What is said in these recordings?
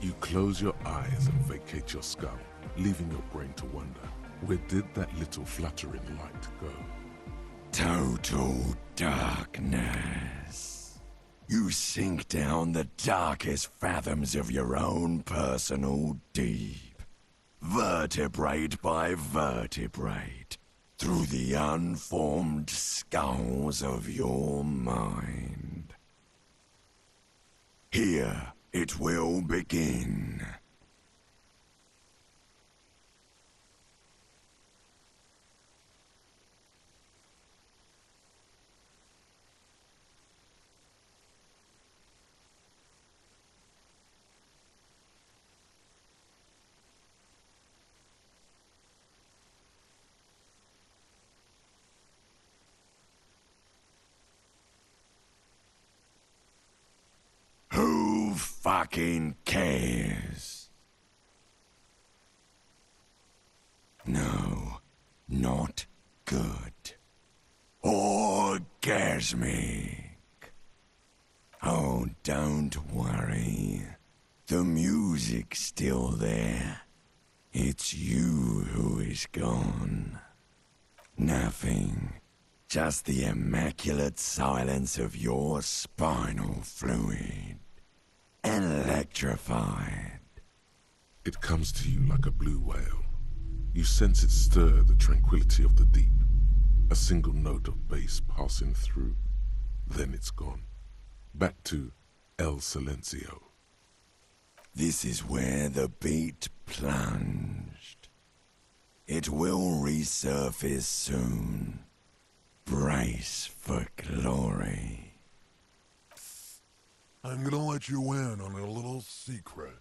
You close your eyes and vacate your skull, leaving your brain to wonder, where did that little fluttering light go? Total darkness. You sink down the darkest fathoms of your own personal deep, vertebrate by vertebrate, through the unformed skulls of your mind. Here it will begin. Who fucking cares? No, not good. Orgasmic. Oh, don't worry. The music's still there. It's you who is gone. Nothing. Just the immaculate silence of your spinal fluid. Electrified. It comes to you like a blue whale. You sense it stir the tranquility of the deep. A single note of bass passing through. Then it's gone. Back to El Silencio. This is where the beat plunged. It will resurface soon. Brace for glory. I'm gonna let you in on a little secret.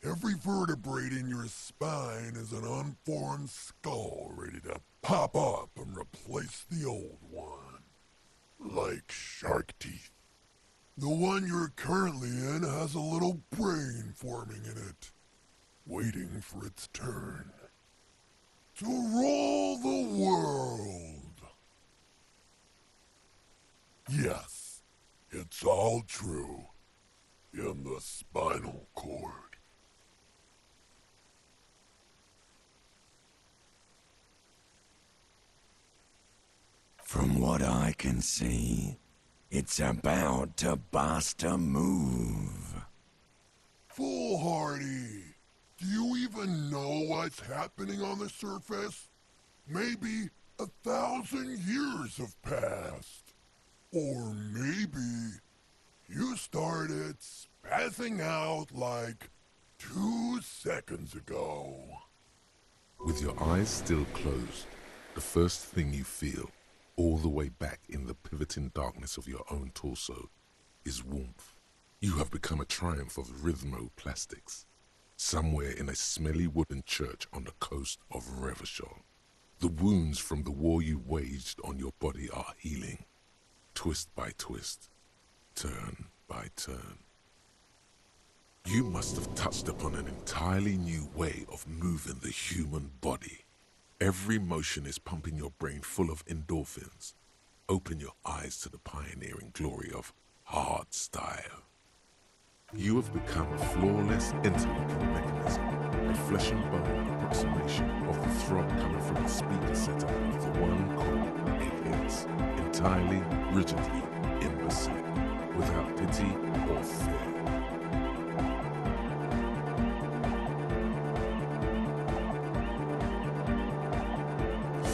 Every vertebrae in your spine is an unformed skull ready to pop up and replace the old one. Like shark teeth. The one you're currently in has a little brain forming in it, waiting for its turn. To rule the world. Yes, it's all true. In the spinal cord. From what I can see, it's about to bust a move. Foolhardy! Do you even know what's happening on the surface? Maybe 1,000 years have passed. Or maybe you started spazzing out like 2 seconds ago. With your eyes still closed, the first thing you feel, all the way back in the pivoting darkness of your own torso, is warmth. You have become a triumph of rhythmoplastics, somewhere in a smelly wooden church on the coast of Revachol. The wounds from the war you waged on your body are healing, twist by twist, turn by turn. You must have touched upon an entirely new way of moving the human body. Every motion is pumping your brain full of endorphins. Open your eyes to the pioneering glory of hard style. You have become a flawless interlocking mechanism, a flesh and bone approximation of the throb coming from the speaker setup of the one called it hits, entirely, rigidly, imbecile, without pity or fear.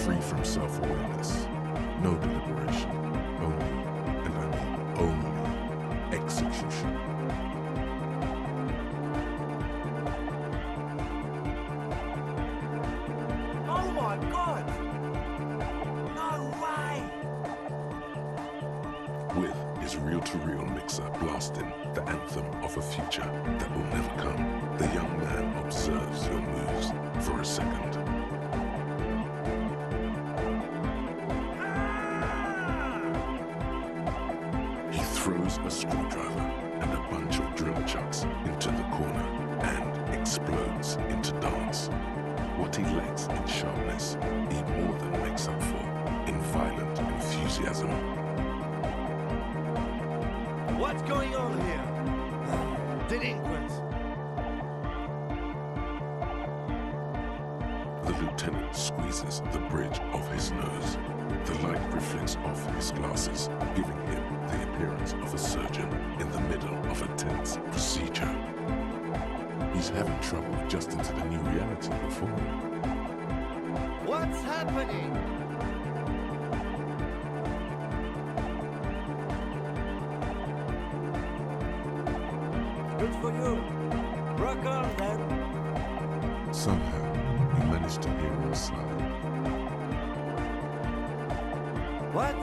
Free from self-awareness, no deliberation, only, and I mean only, execution. Oh my God! No way! With his reel-to-reel mixer blasting the anthem of a future that will never come, the young man observes your moves for a second. He throws a screwdriver and a bunch of drill chucks into the corner and explodes into dance. What he lacks in sharpness, he more than makes up for in violent enthusiasm. What's going on here? Delinquents! squeezes the bridge of his nose. The light reflects off his glasses, giving him the appearance of a surgeon in the middle of a tense procedure. He's having trouble adjusting to the new reality before him. What's happening? Good for you. Rock on, then. Somehow, he managed to hear him sigh. What?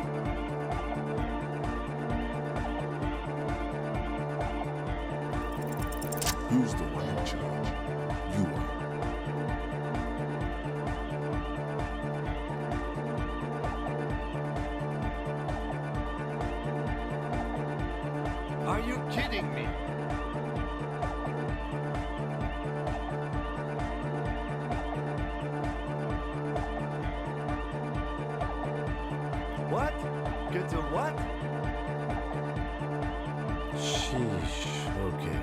Who's the one in charge? You are. Are you kidding me? What? Get a what? Sheesh, okay.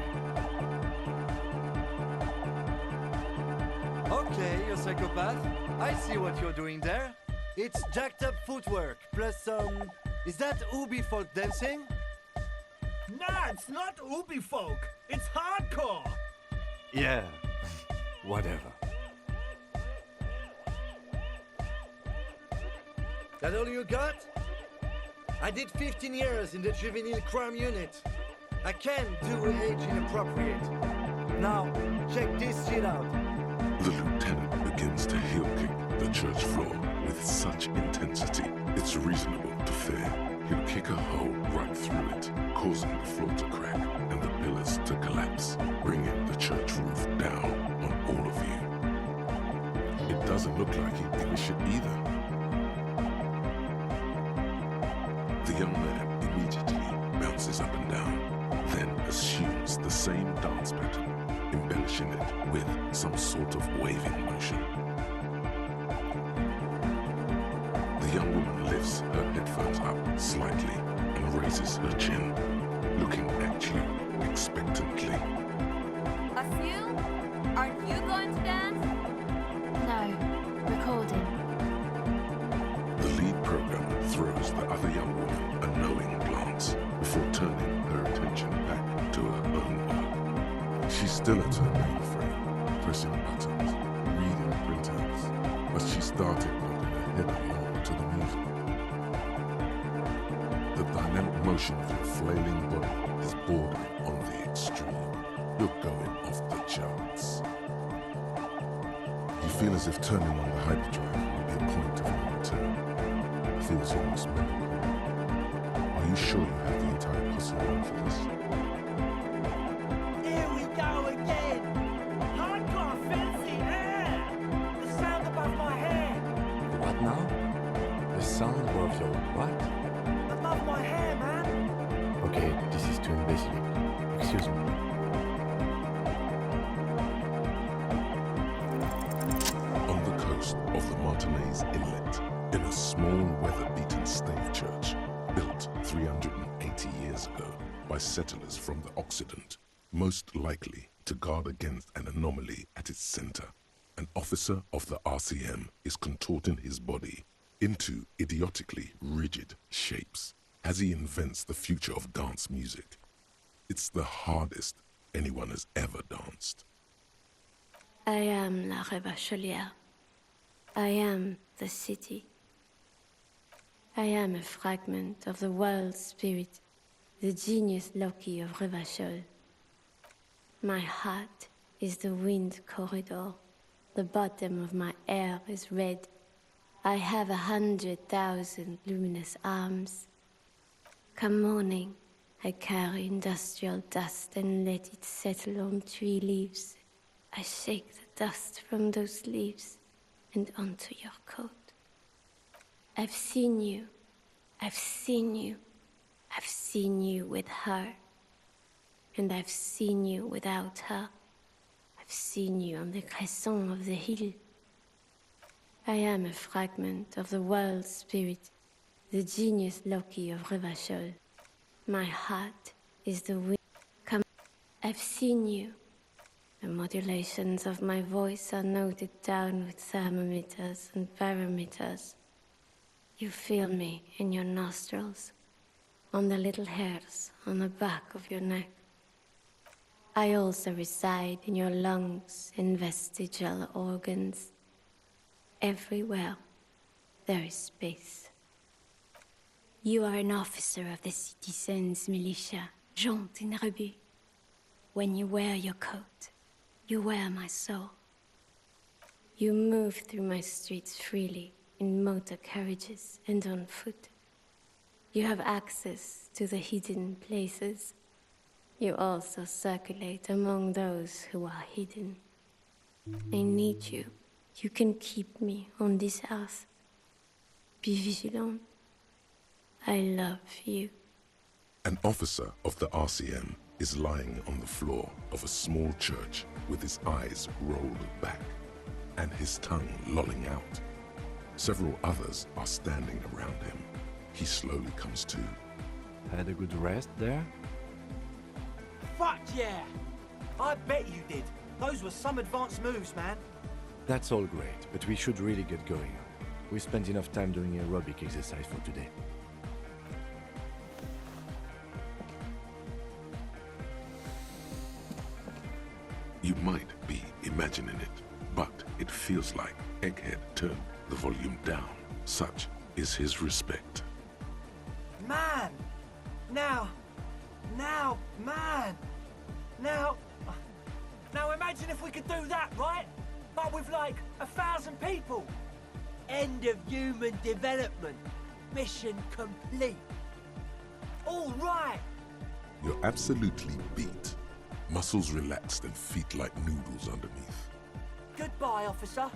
Okay, you psychopath. I see what you're doing there. It's jacked up footwork, plus some... Is that Ubi folk dancing? Nah, it's not Ubi folk. It's hardcore. Yeah, whatever. That all you got? I did 15 years in the juvenile crime unit. I can't do age inappropriate. Now, check this shit out. The lieutenant begins to heel kick the church floor with such intensity, it's reasonable to fear he'll kick a hole right through it, causing the floor to crack and the pillars to collapse, bringing the church roof down on all of you. It doesn't look like he'd give a shit either. The young man immediately bounces up and down, then assumes the same dance pattern, embellishing it with some sort of waving motion. The young woman lifts her headphones up slightly and raises her chin, looking at you expectantly. A few? Aren't you going to dance? No, recording. The lead programmer throws the other young woman a knowing glance before turning her attention back to her own work. She's still at her mainframe, pressing buttons, reading printouts, but she started nodding her head along to the music. The dynamic motion of your flailing body is bordering on the extreme. You're going off the charts. You feel as if turning on the hyperdrive will be a point of no return. It feels almost medical. Are you sure you have the entire puzzle on for this? Here we go again. Hardcore fancy air. The sound above my head. What now? The sound of your what? Above my hair, man. Okay, this is too imbecile. Excuse me. On the coast of the Martinez Inlet, in a small weather-beaten stave church built 380 years ago by settlers from the Occident, most likely to guard against an anomaly at its center, an officer of the RCM is contorting his body into idiotically rigid shapes as he invents the future of dance music. It's the hardest anyone has ever danced. I am La Rebachelière. I am the city. I am a fragment of the world spirit, the genius Loki of Revachol. My heart is the wind corridor. The bottom of my air is red. I have 100,000 luminous arms. Come morning, I carry industrial dust and let it settle on tree leaves. I shake the dust from those leaves and onto your coat. I've seen you. I've seen you. I've seen you with her. And I've seen you without her. I've seen you on the crescent of the hill. I am a fragment of the world spirit, the genius Loki of Revachol. My heart is the wind. Come, I've seen you. The modulations of my voice are noted down with thermometers and barometers. You feel me in your nostrils, on the little hairs on the back of your neck. I also reside in your lungs and vestigial organs. Everywhere there is space. You are an officer of the citizens' militia, Jante and Rebut. When you wear your coat, you wear my soul. You move through my streets freely, in motor carriages and on foot. You have access to the hidden places. You also circulate among those who are hidden. I need you. You can keep me on this earth. Be vigilant. I love you. An officer of the RCM is lying on the floor of a small church with his eyes rolled back and his tongue lolling out. Several others are standing around him. He slowly comes to. Had a good rest there? Fuck yeah! I bet you did. Those were some advanced moves, man. That's all great, but we should really get going. We spent enough time doing aerobic exercise for today. You might be imagining it, but it feels like Egghead turned the volume down. Such is his respect. Man! Now, man! Now imagine if we could do that, right? But with like 1,000 people. End of human development. Mission complete. All right! You're absolutely beat. Muscles relaxed and feet like noodles underneath. Goodbye, officer.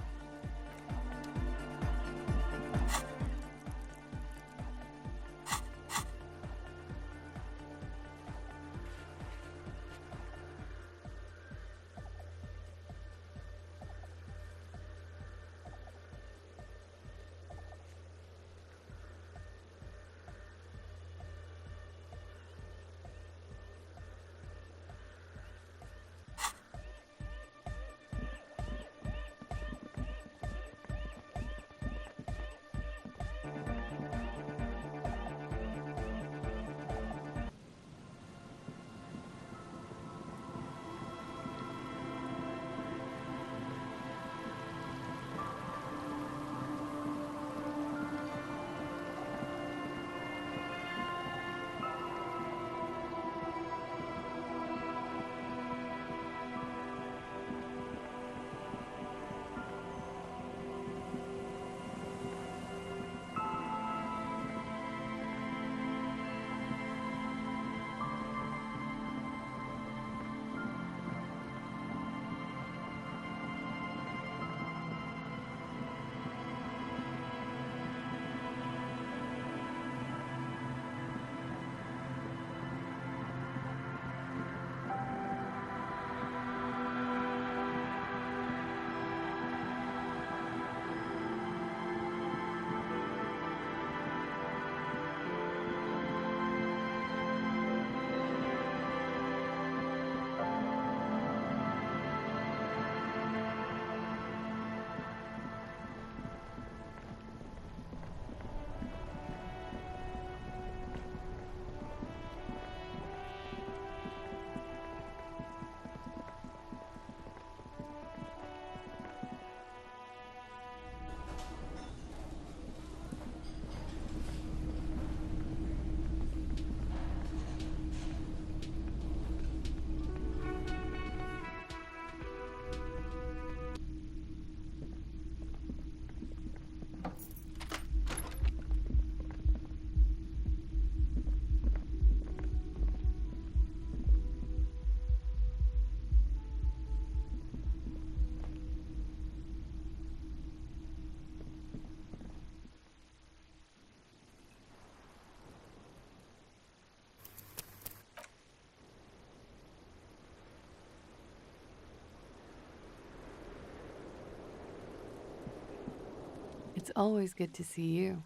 It's always good to see you.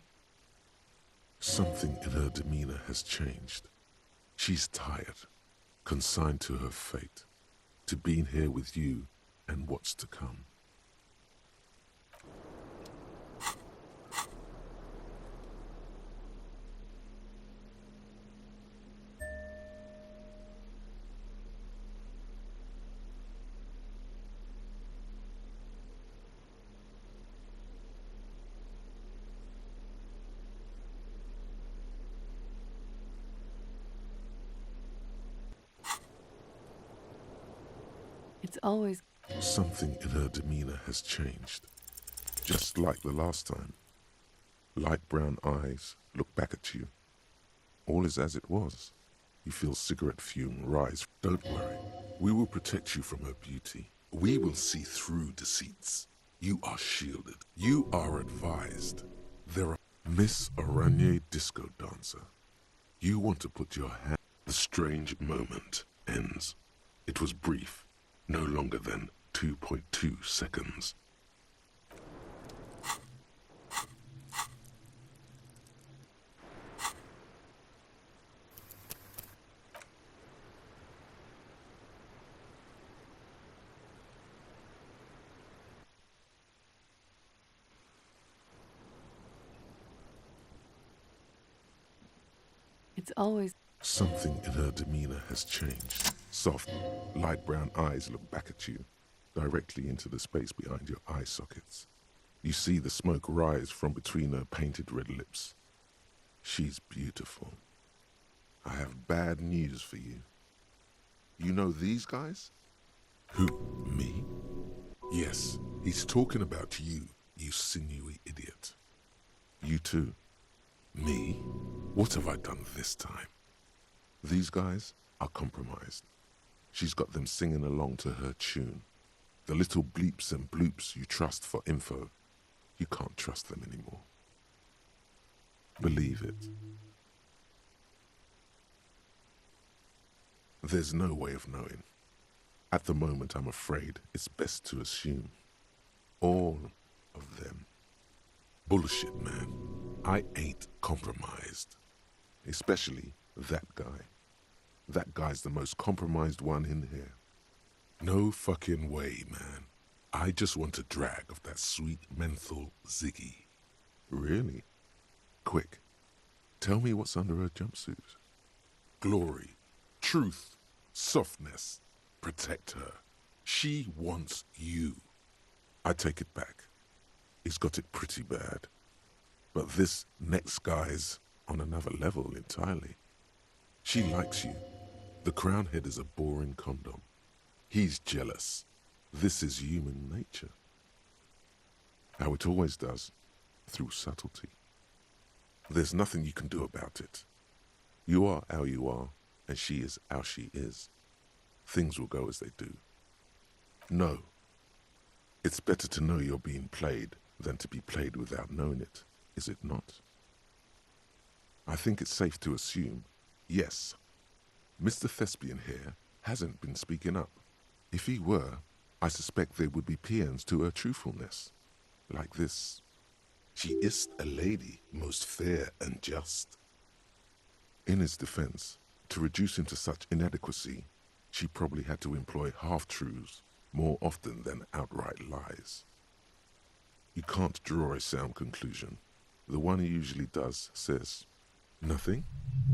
Something in her demeanor has changed. She's tired, consigned to her fate, to being here with you and what's to come. It's always... Something in her demeanor has changed, just like the last time. Light brown eyes look back at you. All is as it was. You feel cigarette fume rise. Don't worry. We will protect you from her beauty. We will see through deceits. You are shielded. You are advised. There are Miss Aranye Disco Dancer. You want to put your hand... The strange moment ends. It was brief, no longer than 2.2 seconds. It's always... Something in her demeanor has changed. Soft, light brown eyes look back at you, directly into the space behind your eye sockets. You see the smoke rise from between her painted red lips. She's beautiful. I have bad news for you. You know these guys? Who, me? Yes, he's talking about you, you sinewy idiot. You too. Me? What have I done this time? These guys are compromised. She's got them singing along to her tune. The little bleeps and bloops you trust for info, you can't trust them anymore. Believe it. There's no way of knowing. At the moment, I'm afraid it's best to assume. All of them. Bullshit, man. I ain't compromised. Especially that guy. That guy's the most compromised one in here. No fucking way, man. I just want a drag of that sweet menthol Ziggy. Really? Quick. Tell me what's under her jumpsuit. Glory, truth, softness. Protect her. She wants you. I take it back. He's got it pretty bad. But this next guy's on another level entirely. She likes you. The crown head is a boring condom. He's jealous. This is human nature. How it always does, through subtlety. There's nothing you can do about it. You are how you are, and she is how she is. Things will go as they do. No. It's better to know you're being played than to be played without knowing it, is it not? I think it's safe to assume, yes, Mr. Thespian here hasn't been speaking up. If he were, I suspect there would be paeans to her truthfulness. Like this. She is a lady, most fair and just. In his defense, to reduce him to such inadequacy, she probably had to employ half-truths more often than outright lies. You can't draw a sound conclusion. The one he usually does says, nothing?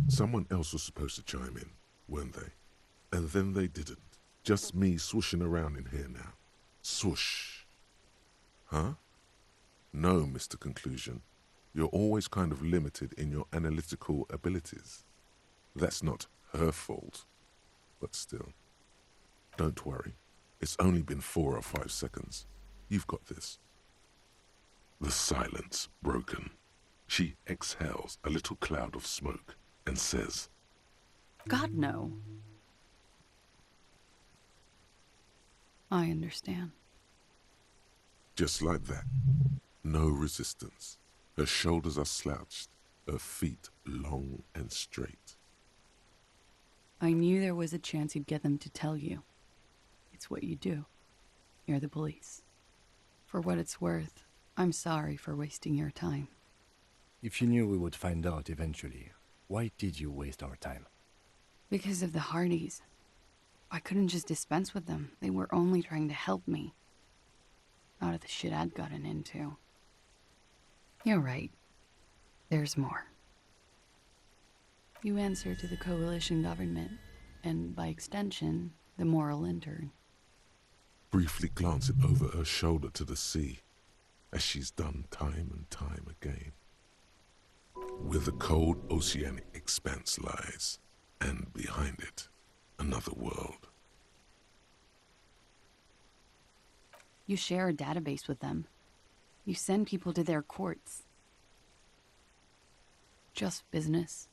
Someone else was supposed to chime in, weren't they? And then they didn't. Just me swooshing around in here now. Swoosh. Huh? No, Mr. Conclusion. You're always kind of limited in your analytical abilities. That's not her fault. But still. Don't worry. It's only been 4 or 5 seconds. You've got this. The silence broken. She exhales a little cloud of smoke and says, God, no. I understand. Just like that. No resistance. Her shoulders are slouched, her feet long and straight. I knew there was a chance you'd get them to tell you. It's what you do. You're the police. For what it's worth, I'm sorry for wasting your time. If you knew we would find out eventually, why did you waste our time? Because of the Hardys. I couldn't just dispense with them. They were only trying to help me. Out of the shit I'd gotten into. You're right. There's more. You answer to the coalition government, and by extension, the moral intern. Briefly glancing over her shoulder to the sea, as she's done time and time again. Where the cold oceanic expanse lies, and behind it, another world. You share a database with them. You send people to their courts. Just business,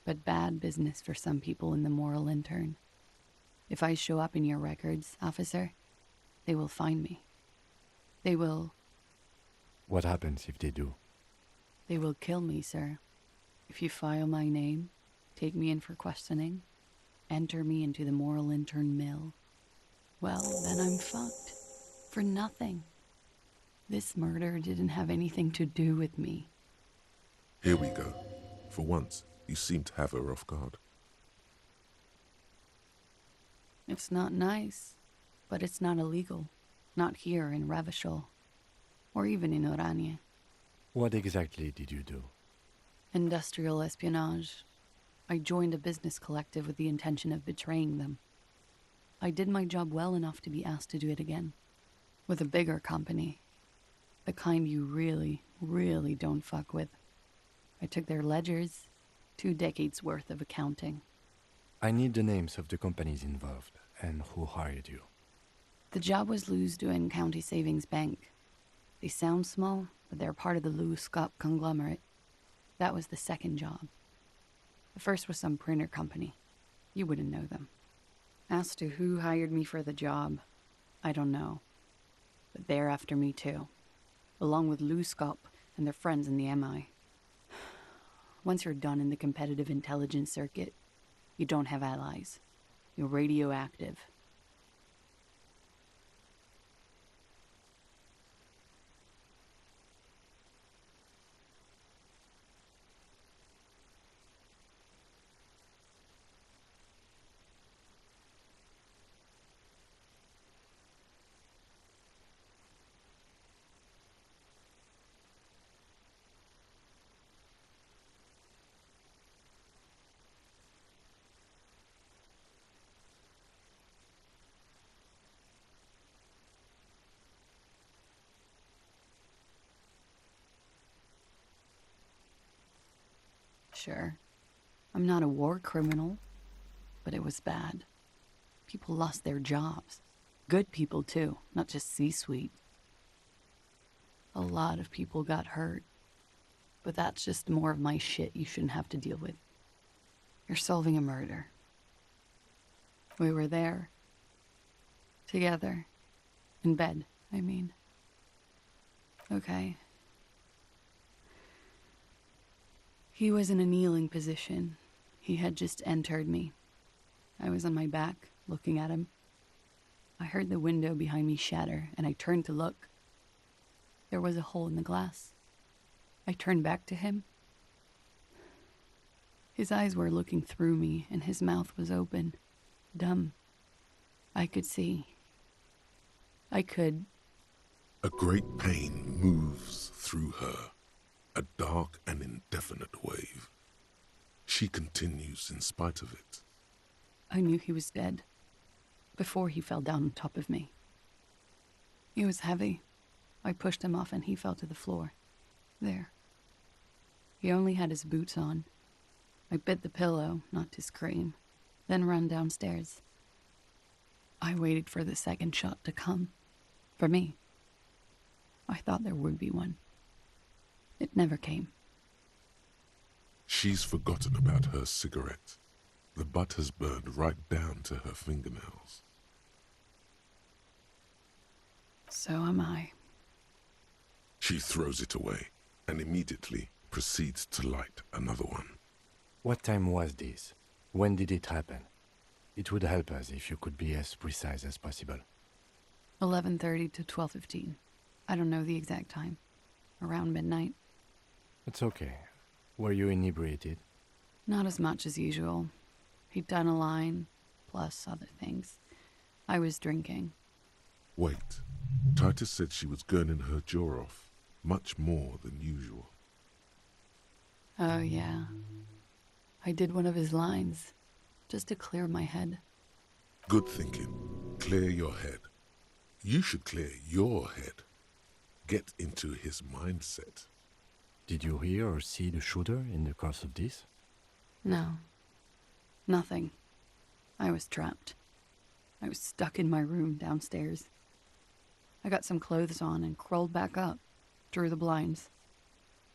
but bad business for some people in the moral intern. If I show up in your records, officer, they will find me. They will... What happens if they do? They will kill me, sir. If you file my name, take me in for questioning, enter me into the moral intern mill, well, then I'm fucked. For nothing. This murder didn't have anything to do with me. Here we go. For once, you seem to have her off guard. It's not nice, but it's not illegal. Not here in Ravishol, or even in Oranje. What exactly did you do? Industrial espionage. I joined a business collective with the intention of betraying them. I did my job well enough to be asked to do it again. With a bigger company. The kind you really, really don't fuck with. I took their ledgers, 2 decades worth of accounting. I need the names of the companies involved and who hired you. The job was Lou's doing County Savings Bank. They sound small, but they're part of the Lou Scott conglomerate. That was the second job. The first was some printer company. You wouldn't know them. As to who hired me for the job, I don't know. But they're after me too, along with Lou Scott and their friends in the MI. Once you're done in the competitive intelligence circuit, you don't have allies. You're radioactive. Sure, I'm not a war criminal, but it was bad. People lost their jobs. Good people, too, not just C-suite. A lot of people got hurt. But that's just more of my shit you shouldn't have to deal with. You're solving a murder. We were there. Together. In bed, I mean. Okay. He was in a kneeling position. He had just entered me. I was on my back, looking at him. I heard the window behind me shatter, and I turned to look. There was a hole in the glass. I turned back to him. His eyes were looking through me, and his mouth was open, dumb. I could see. I could... A great pain moves through her, a dark and indefinite wave. She continues in spite of it. I knew he was dead, before he fell down on top of me. He was heavy. I pushed him off and he fell to the floor. There. He only had his boots on. I bit the pillow, not to scream, then ran downstairs. I waited for the second shot to come. For me. I thought there would be one. It never came. She's forgotten about her cigarette. The butt has burned right down to her fingernails. So am I. She throws it away and immediately proceeds to light another one. What time was this? When did it happen? It would help us if you could be as precise as possible. 11:30 to 12:15. I don't know the exact time. Around midnight. It's okay. Were you inebriated? Not as much as usual. He'd done a line, plus other things. I was drinking. Wait. Titus said she was gurning her jaw off, much more than usual. Oh, yeah. I did one of his lines, just to clear my head. Good thinking. Clear your head. You should clear your head. Get into his mindset. Did you hear or see the shooter in the course of this? No. Nothing. I was trapped. I was stuck in my room downstairs. I got some clothes on and crawled back up, drew the blinds.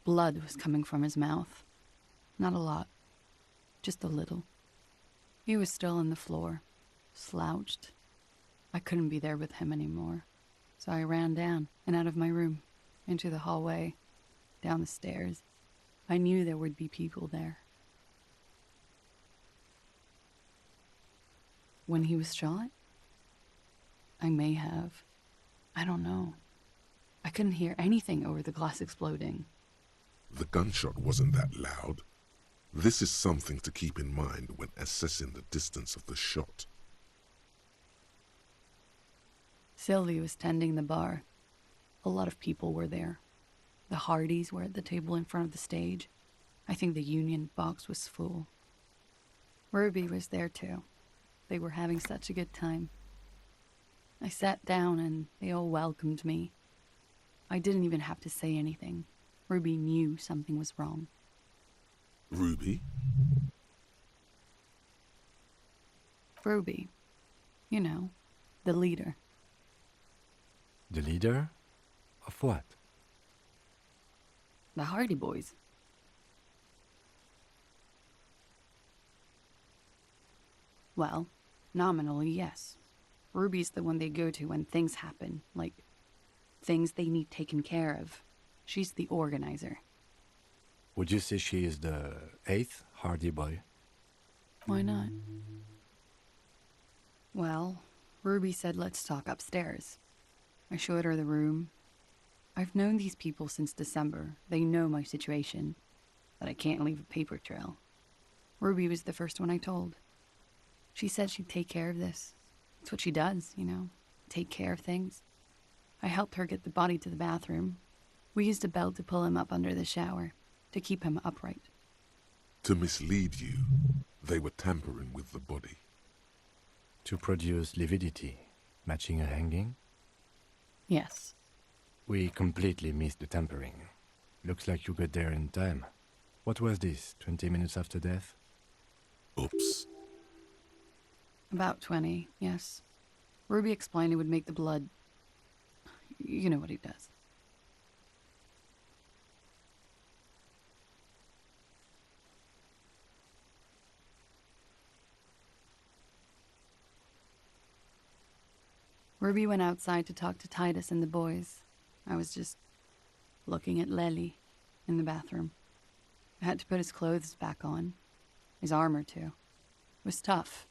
Blood was coming from his mouth. Not a lot. Just a little. He was still on the floor, slouched. I couldn't be there with him anymore, so I ran down and out of my room, into the hallway, down the stairs. I knew there would be people there. When he was shot? I may have. I don't know. I couldn't hear anything over the glass exploding. The gunshot wasn't that loud. This is something to keep in mind when assessing the distance of the shot. Sylvie was tending the bar. A lot of people were there. The Hardys were at the table in front of the stage. I think the Union box was full. Ruby was there too. They were having such a good time. I sat down and they all welcomed me. I didn't even have to say anything. Ruby knew something was wrong. Ruby? Ruby. You know, the leader. The leader? Of what? The Hardy Boys. Well, nominally, yes. Ruby's the one they go to when things happen, like things they need taken care of. She's the organizer. Would you say she is the 8th Hardy Boy? Why not? Well, Ruby said let's talk upstairs. I showed her the room. I've known these people since December. They know my situation, that I can't leave a paper trail. Ruby was the first one I told. She said she'd take care of this. It's what she does, you know, take care of things. I helped her get the body to the bathroom. We used a belt to pull him up under the shower, to keep him upright. To mislead you, they were tampering with the body. To produce lividity, matching a hanging? Yes. We completely missed the tampering. Looks like you got there in time. What was this, 20 minutes after death? Oops. About 20, yes. Ruby explained it would make the blood... You know what he does. Ruby went outside to talk to Titus and the boys. I was just looking at Lely in the bathroom. I had to put his clothes back on. His armor, too. It was tough,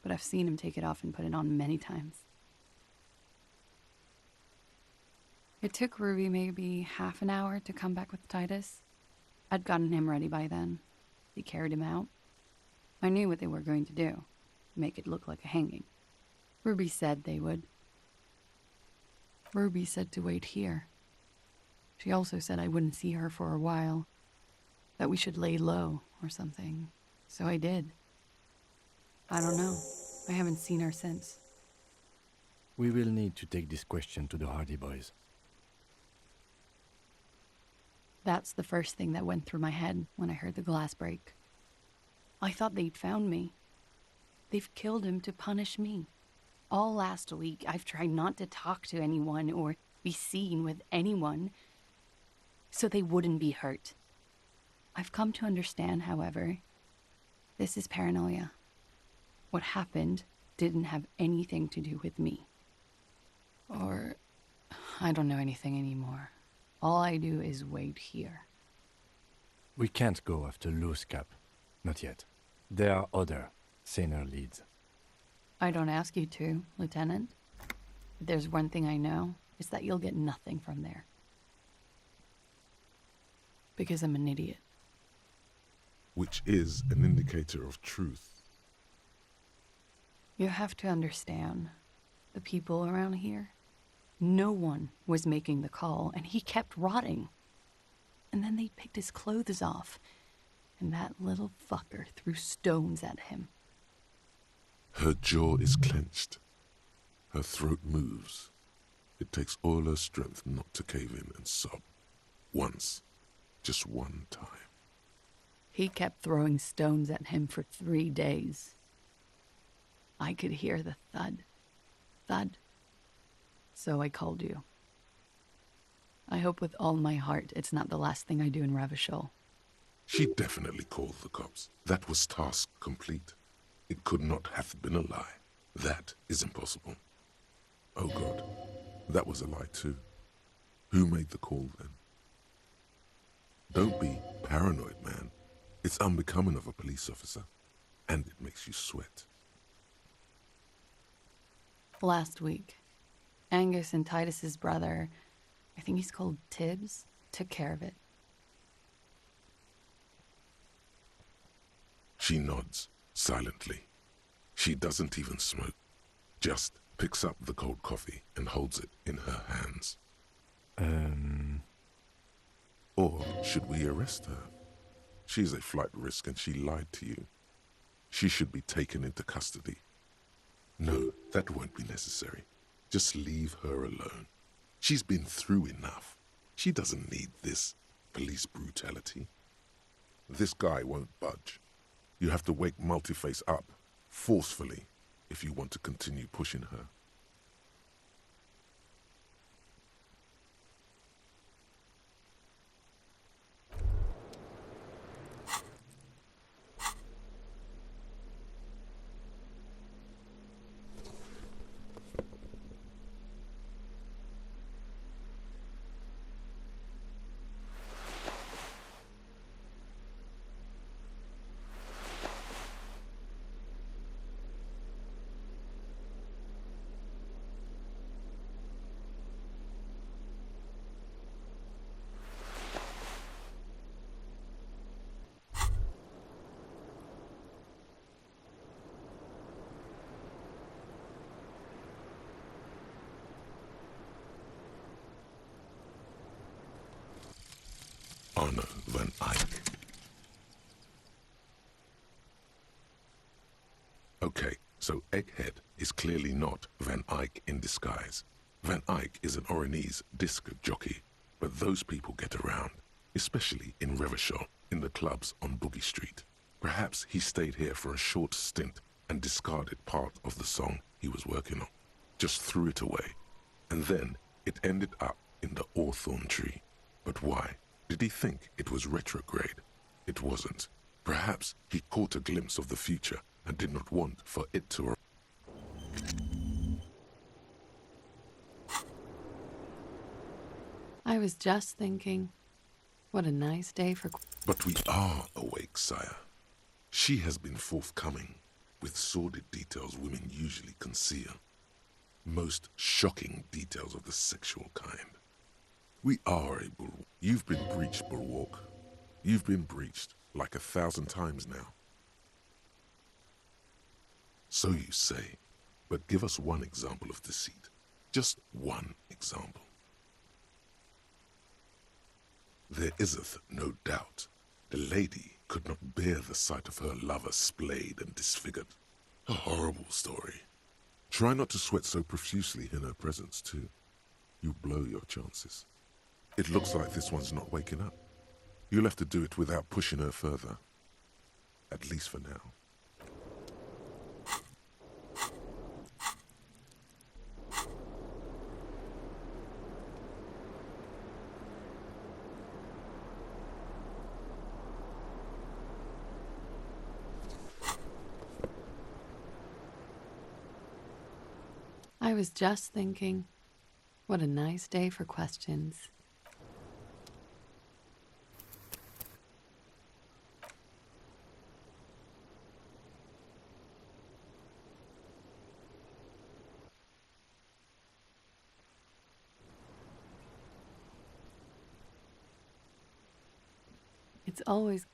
but I've seen him take it off and put it on many times. It took Ruby maybe half an hour to come back with Titus. I'd gotten him ready by then. They carried him out. I knew what they were going to do, make it look like a hanging. Ruby said they would. Ruby said to wait here. She also said I wouldn't see her for a while, that we should lay low or something. So I did. I don't know. I haven't seen her since. We will need to take this question to the Hardy Boys. That's the first thing that went through my head when I heard the glass break. I thought they'd found me. They've killed him to punish me. All last week, I've tried not to talk to anyone or be seen with anyone so they wouldn't be hurt. I've come to understand, however, this is paranoia. What happened didn't have anything to do with me. Or I don't know anything anymore. All I do is wait here. We can't go after Loose Cap. Not yet. There are other, saner leads. I don't ask you to, Lieutenant. If there's one thing I know, it's that you'll get nothing from there. Because I'm an idiot. Which is an indicator of truth. You have to understand, the people around here, no one was making the call, and he kept rotting. And then they picked his clothes off, and that little fucker threw stones at him. Her jaw is clenched. Her throat moves. It takes all her strength not to cave in and sob. Once. Just one time. He kept throwing stones at him for 3 days. I could hear the thud. Thud. So I called you. I hope with all my heart it's not the last thing I do in Ravachol. She definitely called the cops. That was task complete. It could not have been a lie. That is impossible. Oh God, that was a lie too. Who made the call then? Don't be paranoid, man. It's unbecoming of a police officer, and it makes you sweat. Last week, Angus and Titus's brother, I think he's called Tibbs, took care of it. She nods, silently. She doesn't even smoke, just picks up the cold coffee and holds it in her hands. Or should we arrest her? She's a flight risk and she lied to you. She should be taken into custody. No, that won't be necessary. Just leave her alone. She's been through enough. She doesn't need this police brutality. This guy won't budge. You have to wake Multiface up, forcefully, if you want to continue pushing her. Anna Van Eyck. Okay, so Egghead is clearly not Van Eyck in disguise. Van Eyck is an Oranese disc jockey, but those people get around, especially in Revachol, in the clubs on Boogie Street. Perhaps he stayed here for a short stint and discarded part of the song he was working on, just threw it away, and then it ended up in the Hawthorn tree. But why? Did he think it was retrograde? It wasn't. Perhaps he caught a glimpse of the future and did not want for it to... I was just thinking, what a nice day for... But we are awake, sire. She has been forthcoming with sordid details women usually conceal. Most shocking details of the sexual kind. We are a bulwark. You've been breached, Bulwark. You've been breached like 1,000 times now. So you say, but give us one example of deceit. Just one example. There iseth no doubt the lady could not bear the sight of her lover splayed and disfigured. A horrible story. Try not to sweat so profusely in her presence, too. You blow your chances. It looks like this one's not waking up. You'll have to do it without pushing her further. At least for now. I was just thinking, what a nice day for questions. It's always...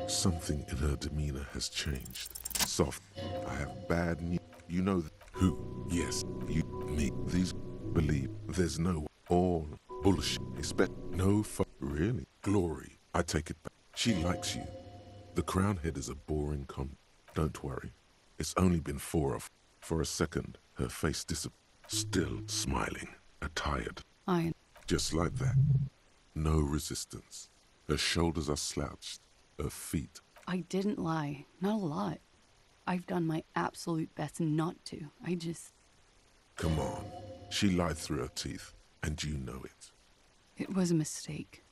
Something in her demeanor has changed. Soft. I have bad news. You know who? Yes, you, me. These believe there's no all bullshit. Expect no really. Glory, I take it back. She likes you. The crown head is a boring Don't worry. It's only been 4 of. For a second, her face disappeared. Still smiling, tired. Just like that. No resistance. Her shoulders are slouched. Her feet. I didn't lie. Not a lot. I've done my absolute best not to. Come on. She lied through her teeth, and you know it. It was a mistake.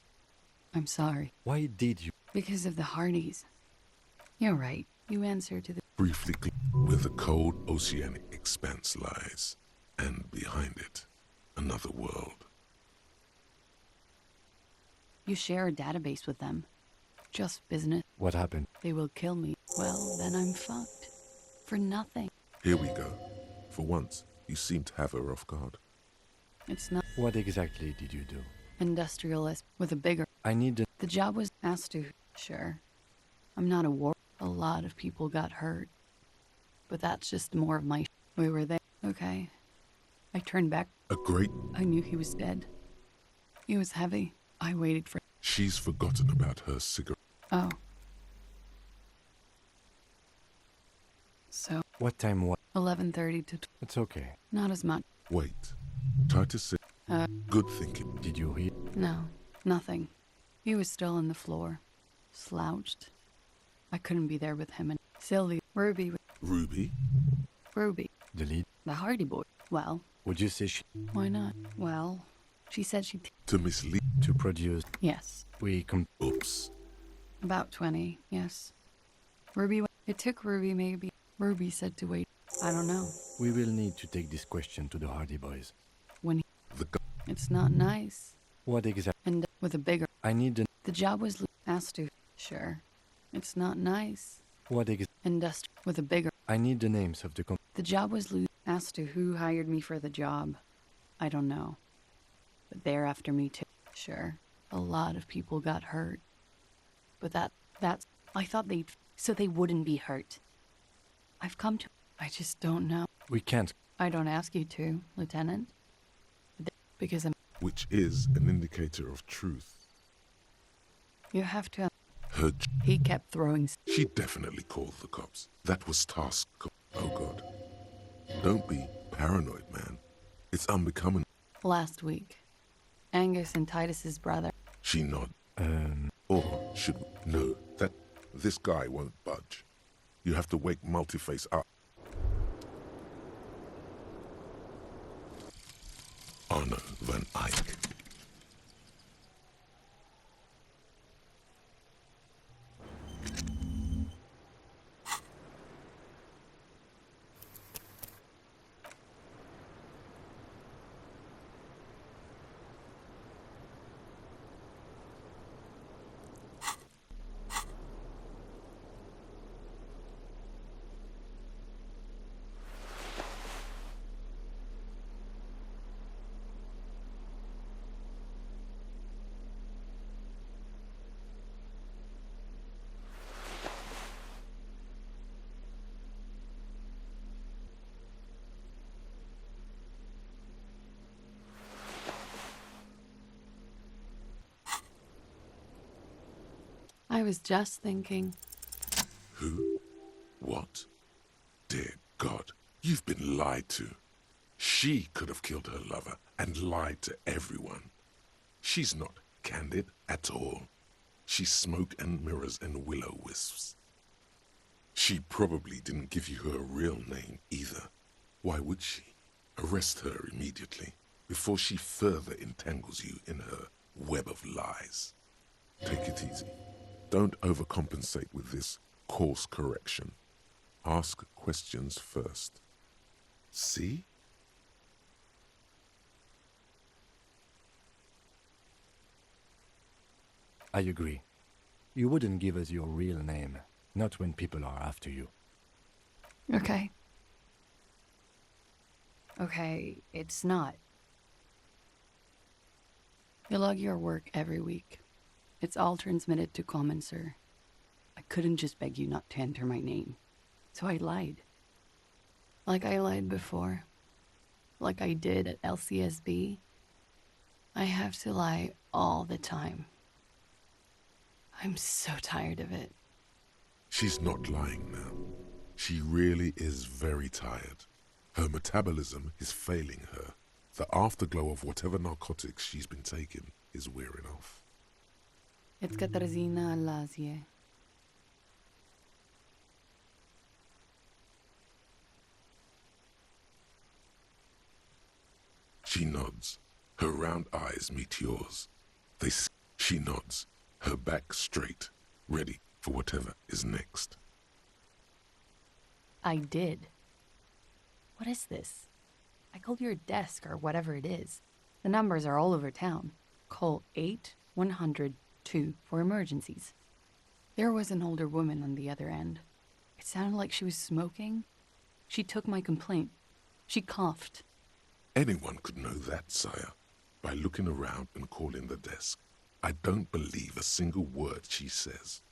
I'm sorry. Why did you? Because of the Hardys. You're right. You answer to the... Briefly, where the cold oceanic expanse lies, and behind it, another world. You share a database with them. Just business. What happened? They will kill me. Well, then I'm fucked. For nothing. Here we go. For once, you seem to have her off guard. It's not What exactly did you do? industrialist with a bigger... I need The job was asked to... Sure. I'm not a war... A lot of people got hurt. But that's just more of my... We were there. Okay. I turned back. A great... I knew he was dead. He was heavy. I waited for... She's forgotten about her cigarette. Oh. So, What time was? 11:30 to... It's okay. Not as much. Wait. Try to say... Good thinking. Did you hear? No. Nothing. He was still on the floor. Slouched. I couldn't be there with him and... Sylvie. Ruby. Ruby? Ruby. The lead? The Hardy boy. Well, Would you say she... why not? Well, she said she'd... To mislead. To produce... Yes. We Oops. About 20, yes. Ruby... It took Ruby maybe... Ruby said to wait. I don't know. We will need to take this question to the Hardy Boys. When he... The guy. It's not nice. What exactly? And with a bigger... I need the... The job was asked to... Sure. It's not nice. What exactly? With a bigger... I need the names of the... The job was asked to who hired me for the job. I don't know. But they're after me too. Sure. A lot of people got hurt. But that's... I thought they'd... So they wouldn't be hurt. I've come to... I just don't know. We can't. I don't ask you to, Lieutenant. Because I'm... Which is an indicator of truth. You have to... Her... He kept throwing... She definitely called the cops. That was task... Oh God. Don't be paranoid, man. It's unbecoming. Last week. Angus and Titus's brother. She nodded. Or should we? No, that... This guy won't budge. You have to wake Multiface up. Arno van Eyck. I was just thinking... Who? What? Dear God, you've been lied to. She could have killed her lover and lied to everyone. She's not candid at all. She's smoke and mirrors and will-o-wisps. She probably didn't give you her real name either. Why would she? Arrest her immediately before she further entangles you in her web of lies. Take it easy. Don't overcompensate with this course correction. Ask questions first. See? I agree. You wouldn't give us your real name. Not when people are after you. Okay. Okay, it's not. You log your work every week. It's all transmitted to Common, sir. I couldn't just beg you not to enter my name. So I lied. Like I lied before. Like I did at LCSB. I have to lie all the time. I'm so tired of it. She's not lying now. She really is very tired. Her metabolism is failing her. The afterglow of whatever narcotics she's been taking is wearing off. It's Katarzyna Lazie. She nods. Her round eyes meet yours. She nods, her back straight, ready for whatever is next. I did. What is this? I called your desk or whatever it is. The numbers are all over town. Call 8-100-2 for emergencies. There was an older woman on the other end. It sounded like she was smoking. She took my complaint. She coughed. Anyone could know that, sire, by looking around and calling the desk. I don't believe a single word she says.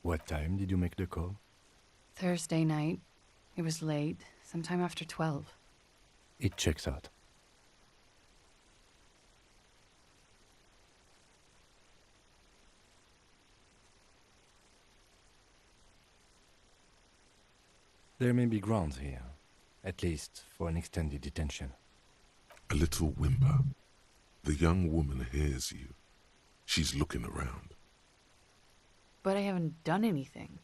What time did you make the call? Thursday night. It was late, sometime after 12. It checks out. There may be grounds here, at least for an extended detention. A little whimper. The young woman hears you. She's looking around. But I haven't done anything.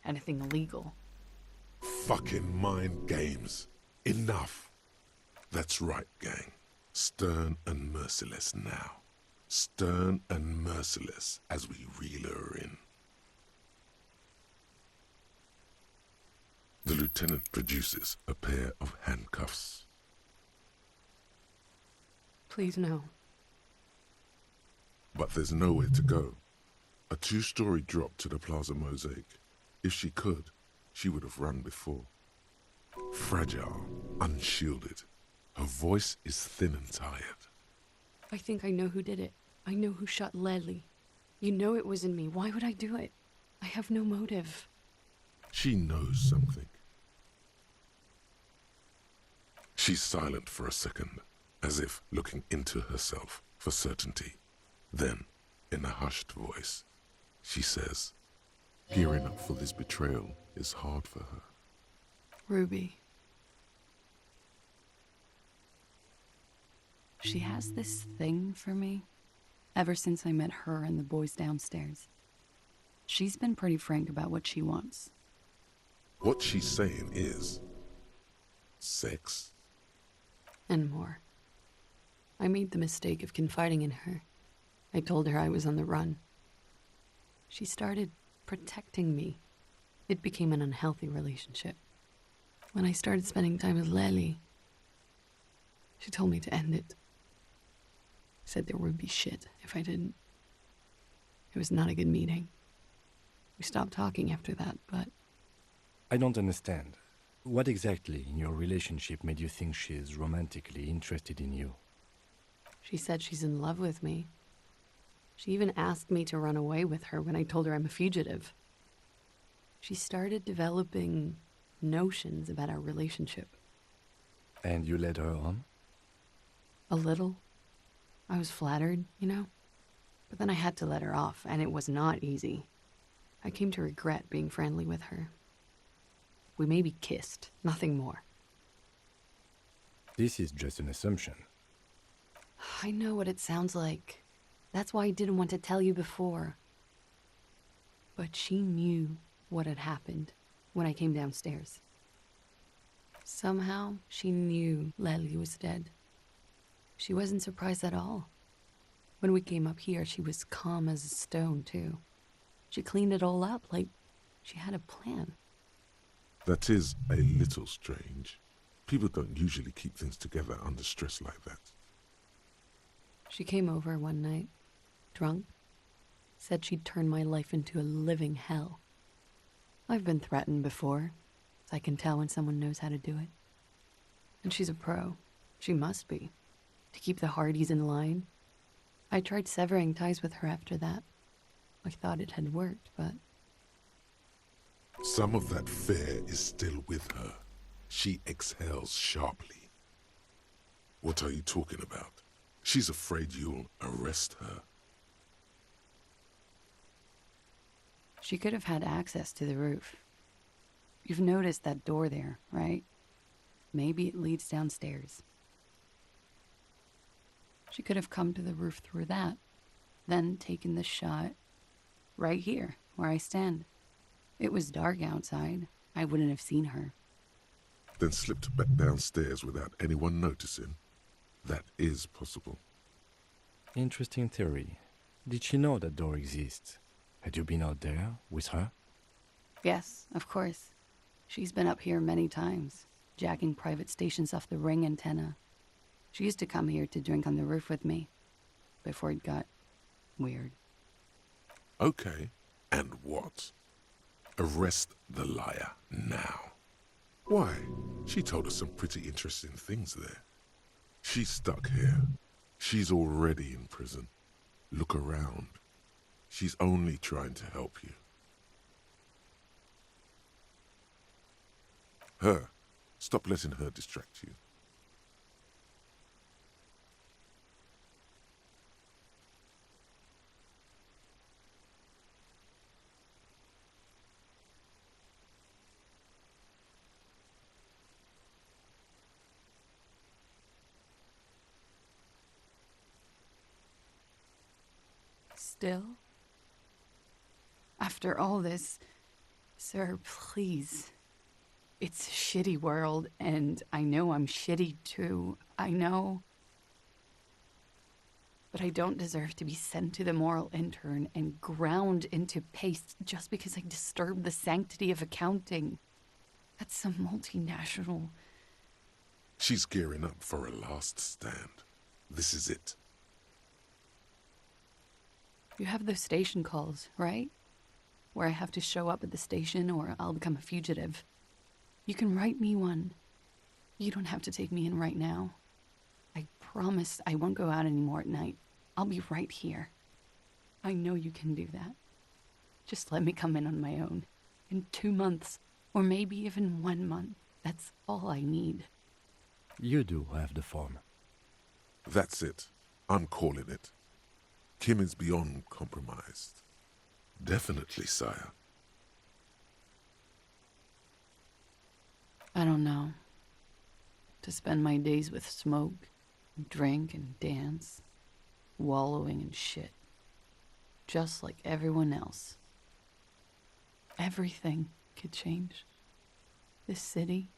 Anything illegal. Fucking mind games. Enough. That's right, gang. Stern and merciless now. Stern and merciless as we reel her in. The lieutenant produces a pair of handcuffs. Please no. But there's nowhere to go. A 2-story drop to the Plaza Mosaic. If she could, she would have run before. Fragile, unshielded. Her voice is thin and tired. I think I know who did it. I know who shot Leslie. You know it wasn't me. Why would I do it? I have no motive. She knows something. She's silent for a second, as if looking into herself for certainty. Then, in a hushed voice, she says, "Gearing up for this betrayal is hard for her." Ruby. She has this thing for me, ever since I met her and the boys downstairs. She's been pretty frank about what she wants. What she's saying is sex. And more. I made the mistake of confiding in her. I told her I was on the run. She started protecting me. It became an unhealthy relationship. When I started spending time with Lely, she told me to end it. Said there would be shit if I didn't. It was not a good meeting. We stopped talking after that, but... I don't understand. What exactly in your relationship made you think she's romantically interested in you? She said she's in love with me. She even asked me to run away with her when I told her I'm a fugitive. She started developing notions about our relationship. And you led her on? A little. I was flattered, you know? But then I had to let her off, and it was not easy. I came to regret being friendly with her. We maybe kissed, nothing more. This is just an assumption. I know what it sounds like. That's why I didn't want to tell you before. But she knew what had happened when I came downstairs. Somehow, she knew Lely was dead. She wasn't surprised at all. When we came up here, she was calm as a stone, too. She cleaned it all up like she had a plan. That is a little strange. People don't usually keep things together under stress like that. She came over one night, drunk, said she'd turn my life into a living hell. I've been threatened before, so I can tell when someone knows how to do it. And she's a pro. She must be. To keep the Hardys in line. I tried severing ties with her after that. I thought it had worked, but... Some of that fear is still with her. She exhales sharply. What are you talking about? She's afraid you'll arrest her. She could have had access to the roof. You've noticed that door there, right? Maybe it leads downstairs. She could have come to the roof through that, then taken the shot right here, where I stand. It was dark outside. I wouldn't have seen her. Then slipped back downstairs without anyone noticing. That is possible. Interesting theory. Did she know that door exists? Had you been out there with her? Yes, of course. She's been up here many times, jacking private stations off the ring antenna. She used to come here to drink on the roof with me, before it got weird. Okay, and what? Arrest the liar now. Why? She told us some pretty interesting things there. She's stuck here. She's already in prison. Look around. She's only trying to help you. Her. Stop letting her distract you. Still? After all this, sir, please. It's a shitty world, and I know I'm shitty too. I know. But I don't deserve to be sent to the moral intern and ground into paste just because I disturbed the sanctity of accounting. That's some multinational. She's gearing up for a last stand. This is it. You have those station calls, right? Where I have to show up at the station or I'll become a fugitive. You can write me one. You don't have to take me in right now. I promise I won't go out anymore at night. I'll be right here. I know you can do that. Just let me come in on my own. In 2 months, or maybe even 1 month. That's all I need. You do have the form. That's it. I'm calling it. Kim is beyond compromised. Definitely, sire. I don't know. To spend my days with smoke, drink and dance, wallowing in shit. Just like everyone else. Everything could change. This city,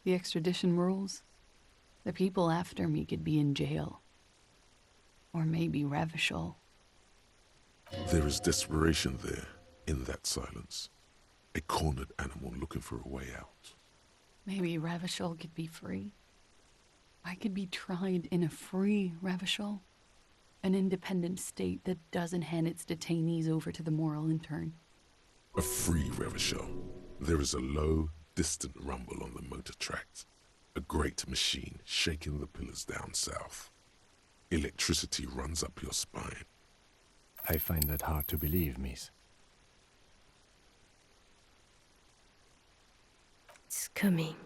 the extradition rules, the people after me could be in jail. Or maybe Revachol. There is desperation there, in that silence. A cornered animal looking for a way out. Maybe Revachol could be free. I could be tried in a free Revachol. An independent state that doesn't hand its detainees over to the moral intern. A free Revachol. There is a low, distant rumble on the motor tracks. A great machine shaking the pillars down south. Electricity runs up your spine. I find that hard to believe, miss. It's coming.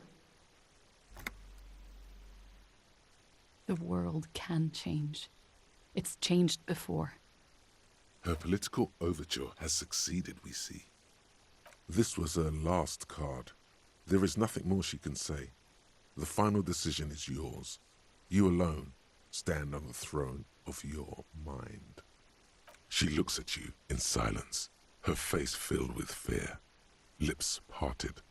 The world can change. It's changed before. Her political overture has succeeded, we see. This was her last card. There is nothing more she can say. The final decision is yours. You alone stand on the throne of your mind. She looks at you in silence, her face filled with fear, lips parted.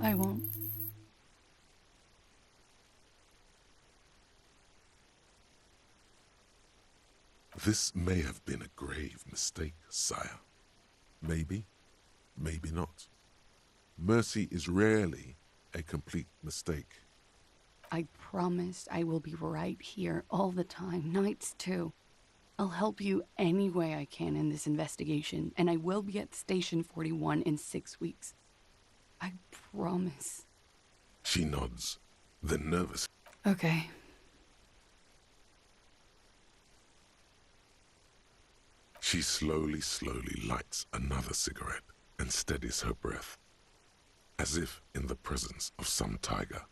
I won't. This may have been a grave mistake, sire. Maybe, maybe not. Mercy is rarely a complete mistake. I promise I will be right here all the time, nights too. I'll help you any way I can in this investigation, and I will be at Station 41 in 6 weeks. I promise. She nods, then nervous. Okay. She slowly lights another cigarette and steadies her breath, as if in the presence of some tiger.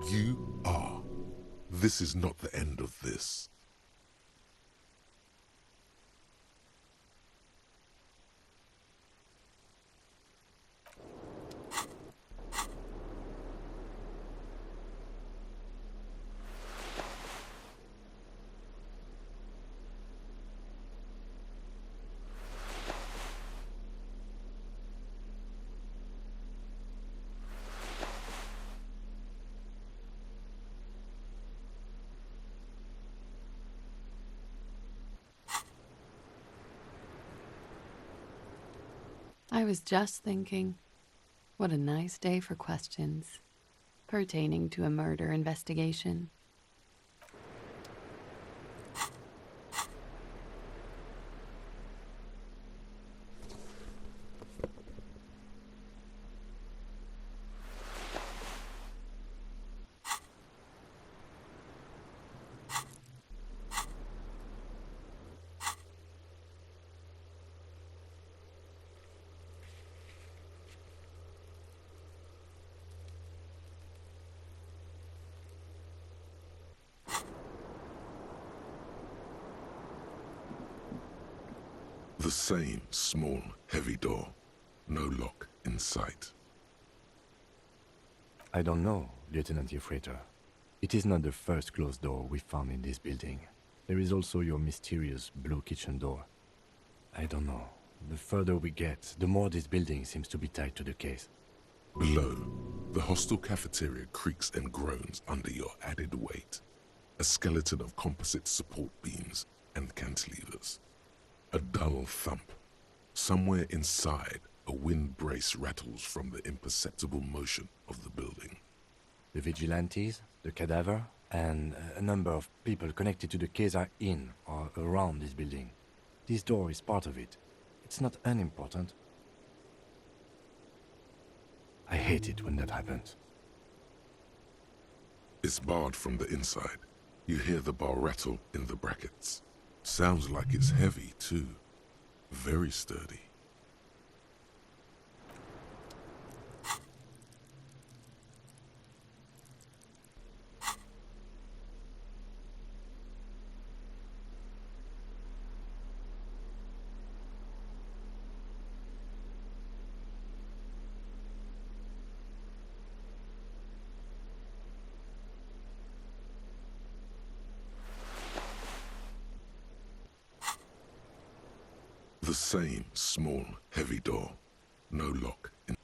You are. This is not the end of this. I was just thinking, what a nice day for questions pertaining to a murder investigation. The same small, heavy door. No lock in sight. I don't know, Lieutenant Yefreiter. It is not the first closed door we found in this building. There is also your mysterious blue kitchen door. I don't know. The further we get, the more this building seems to be tied to the case. Below, the hostel cafeteria creaks and groans under your added weight. A skeleton of composite support beams and cantilevers. A dull thump. Somewhere inside, a wind brace rattles from the imperceptible motion of the building. The vigilantes, the cadaver, and a number of people connected to the case are in or around this building. This door is part of it. It's not unimportant. I hate it when that happens. It's barred from the inside. You hear the bar rattle in the brackets. Sounds like it's heavy, too. Very sturdy. The same small, heavy door. No lock in.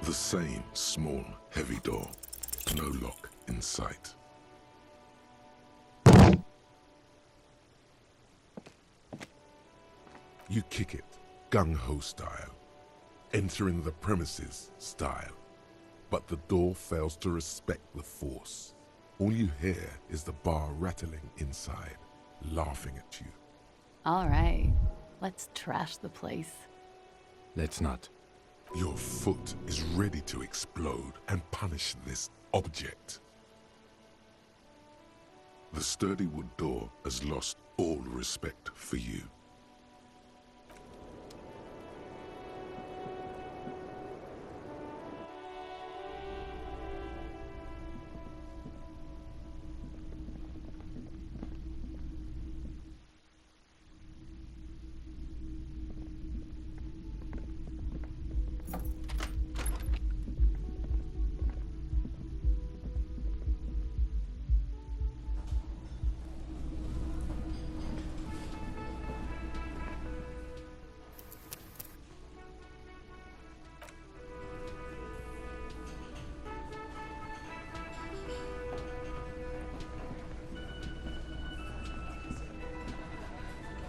The same small, heavy door. No lock in sight. You kick it, gung-ho style. Entering the premises style. But the door fails to respect the force. All you hear is the bar rattling inside, laughing at you. All right, let's trash the place. Let's not. Your foot is ready to explode and punish this object. The sturdy wood door has lost all respect for you.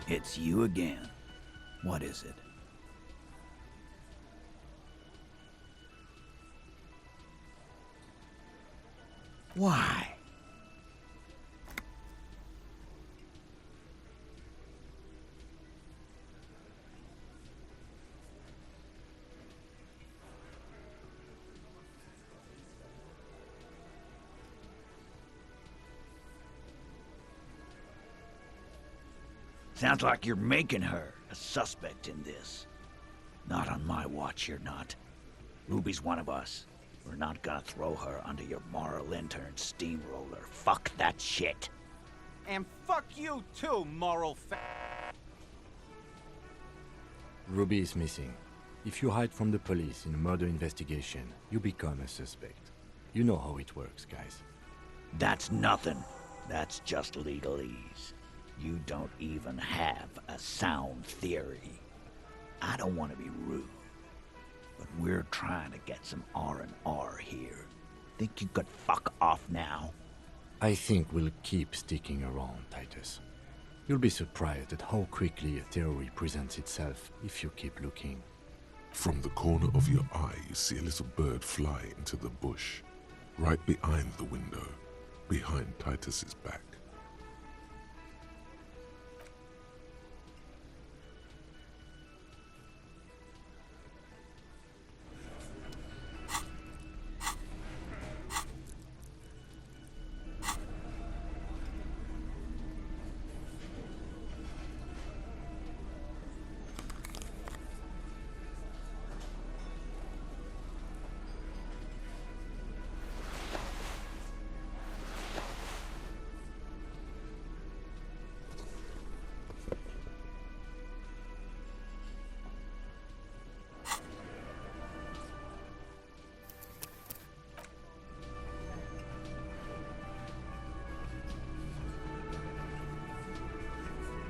It's you again. What is it? Why? Sounds like you're making her a suspect in this. Not on my watch, you're not. Ruby's one of us. We're not gonna throw her under your moral intern steamroller. Fuck that shit. And fuck you too, moral Ruby is missing. If you hide from the police in a murder investigation, you become a suspect. You know how it works, guys. That's nothing. That's just legalese. You don't even have a sound theory. I don't want to be rude, but we're trying to get some R&R here. Think you could fuck off now? I think we'll keep sticking around, Titus. You'll be surprised at how quickly a theory presents itself if you keep looking. From the corner of your eye, you see a little bird fly into the bush, right behind the window, behind Titus's back.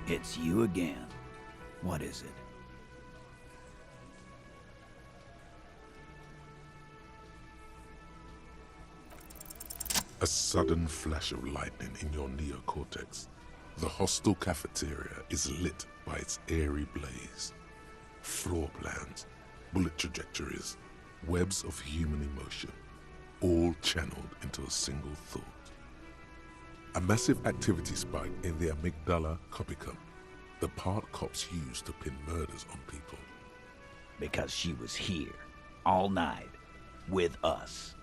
It's you again. What is it? A sudden flash of lightning in your neocortex. The hostel cafeteria is lit by its airy blaze. Floor plans, bullet trajectories, webs of human emotion, all channeled into a single thought. A massive activity spike in the amygdala copicum, the part cops use to pin murders on people. Because she was here, all night, with us.